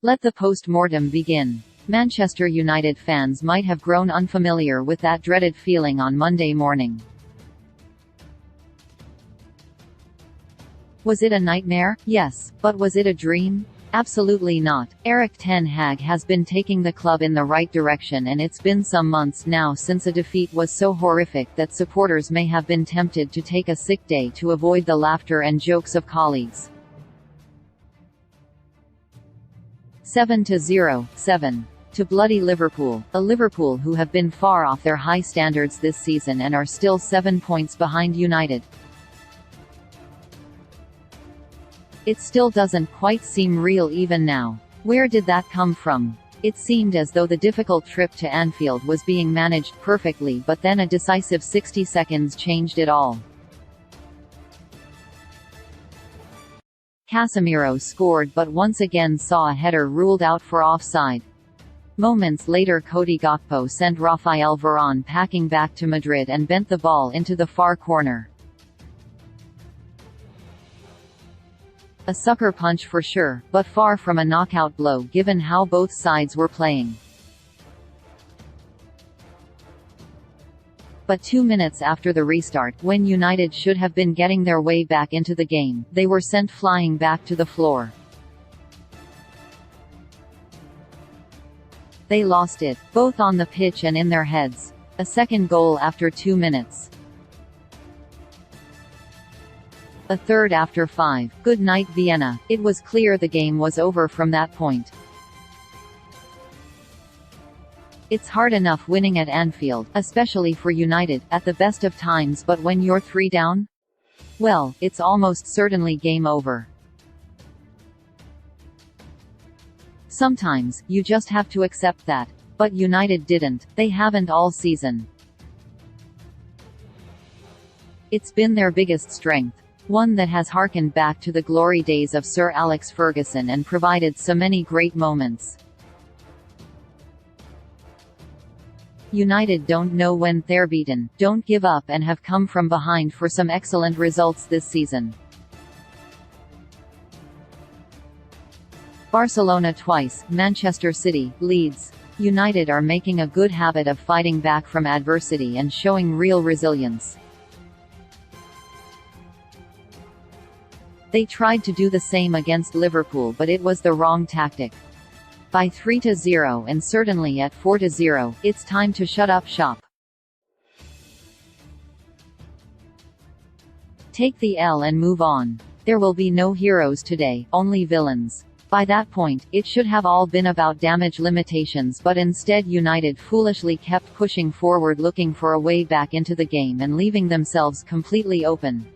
Let the post-mortem begin. Manchester United fans might have grown unfamiliar with that dreaded feeling on Monday morning. Was it a nightmare? Yes. But was it a dream? Absolutely not. Erik ten Hag has been taking the club in the right direction, and it's been some months now since a defeat was so horrific that supporters may have been tempted to take a sick day to avoid the laughter and jokes of colleagues. 7-0, 7. To bloody Liverpool. A Liverpool who have been far off their high standards this season and are still 7 points behind United. It still doesn't quite seem real even now. Where did that come from? It seemed as though the difficult trip to Anfield was being managed perfectly, but then a decisive 60 seconds changed it all. Casemiro scored but once again saw a header ruled out for offside. Moments later Cody Gakpo sent Rafael Varane packing back to Madrid and bent the ball into the far corner. A sucker punch for sure, but far from a knockout blow given how both sides were playing. But 2 minutes after the restart, when United should have been getting their way back into the game, they were sent flying back to the floor. They lost it, both on the pitch and in their heads. A second goal after 2 minutes. A third after 5. Good night Vienna. It was clear the game was over from that point. It's hard enough winning at Anfield, especially for United, at the best of times, but when you're 3 down? Well, it's almost certainly game over. Sometimes, you just have to accept that. But United didn't. They haven't all season. It's been their biggest strength. One that has harkened back to the glory days of Sir Alex Ferguson and provided so many great moments. United don't know when they're beaten, don't give up, and have come from behind for some excellent results this season. Barcelona twice, Manchester City, Leeds. United are making a good habit of fighting back from adversity and showing real resilience. They tried to do the same against Liverpool, but it was the wrong tactic. By 3-0 and certainly at 4-0, it's time to shut up shop. Take the L and move on. There will be no heroes today, only villains. By that point, it should have all been about damage limitations, but instead United foolishly kept pushing forward, looking for a way back into the game and leaving themselves completely open.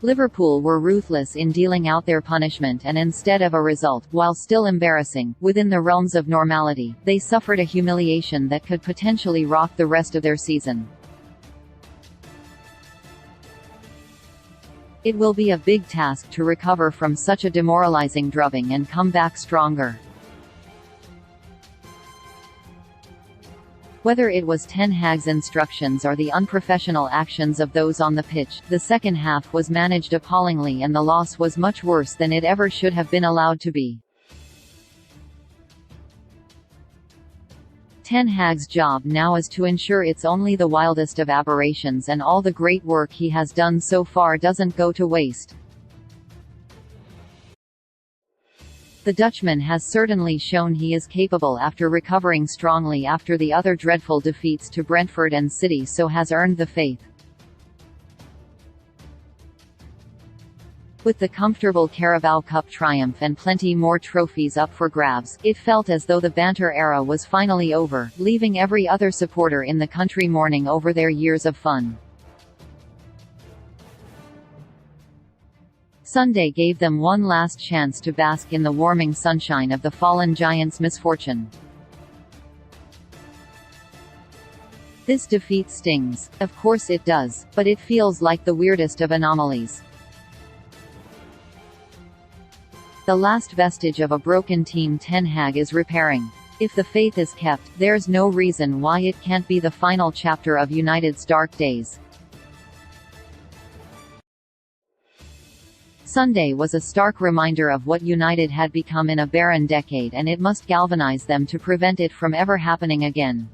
Liverpool were ruthless in dealing out their punishment, and instead of a result, while still embarrassing, within the realms of normality, they suffered a humiliation that could potentially rock the rest of their season. It will be a big task to recover from such a demoralizing drubbing and come back stronger. Whether it was Ten Hag's instructions or the unprofessional actions of those on the pitch, the second half was managed appallingly and the loss was much worse than it ever should have been allowed to be. Ten Hag's job now is to ensure it's only the wildest of aberrations and all the great work he has done so far doesn't go to waste. The Dutchman has certainly shown he is capable after recovering strongly after the other dreadful defeats to Brentford and City, so has earned the faith. With the comfortable Carabao Cup triumph and plenty more trophies up for grabs, it felt as though the banter era was finally over, leaving every other supporter in the country mourning over their years of fun. Sunday gave them one last chance to bask in the warming sunshine of the fallen giants' misfortune. This defeat stings. Of course it does, but it feels like the weirdest of anomalies. The last vestige of a broken team Ten Hag is repairing. If the faith is kept, there's no reason why it can't be the final chapter of United's dark days. Sunday was a stark reminder of what United had become in a barren decade, and it must galvanise them to prevent it from ever happening again.